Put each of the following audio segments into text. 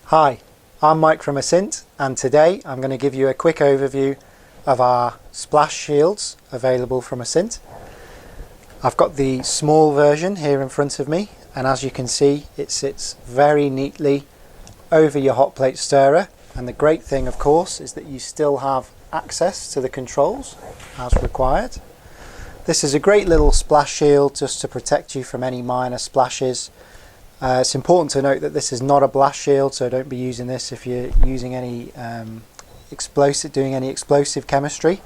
Hi, I'm Mike from Asynt, and today I'm going to give you a quick overview of our splash shields available from Asynt. I've got the small version here in front of me, and as you can see it sits very neatly over your hot plate stirrer, and the great thing of course is that you still have access to the controls as required. This is a great little splash shield just to protect you from any minor splashes. It's important to note that this is not a blast shield, so don't be using this if you're using any doing any explosive chemistry.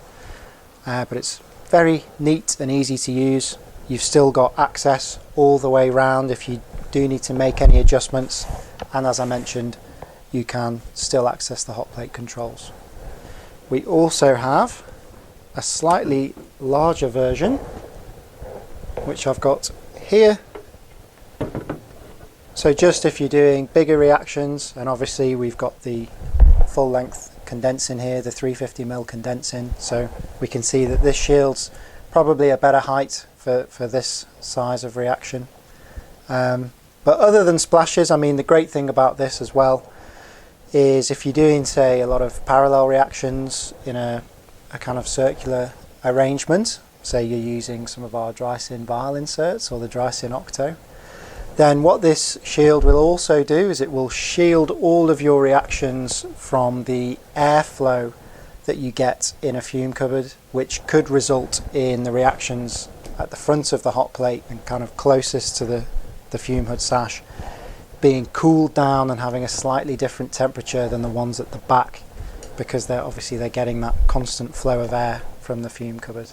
But it's very neat and easy to use. You've still got access all the way round if you do need to make any adjustments, and as I mentioned, you can still access the hot plate controls. We also have a slightly larger version, which I've got here. So just if you're doing bigger reactions, and obviously we've got the full length condensing here, the 350mm condensing, so we can see that this shield's probably a better height for this size of reaction. But other than splashes, I mean, the great thing about this as well is if you're doing, say, a lot of parallel reactions in a kind of circular arrangement, say you're using some of our Drysyn vial inserts or the Drysyn Octo, then what this shield will also do is it will shield all of your reactions from the airflow that you get in a fume cupboard, which could result in the reactions at the front of the hot plate and kind of closest to the fume hood sash being cooled down and having a slightly different temperature than the ones at the back, because they're getting that constant flow of air from the fume cupboard.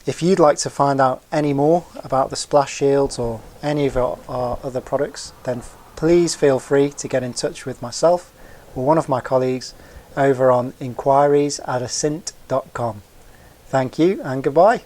If you'd like to find out any more about the splash shields or any of our other products, then please feel free to get in touch with myself or one of my colleagues over on inquiries@asynt.com. Thank you and goodbye.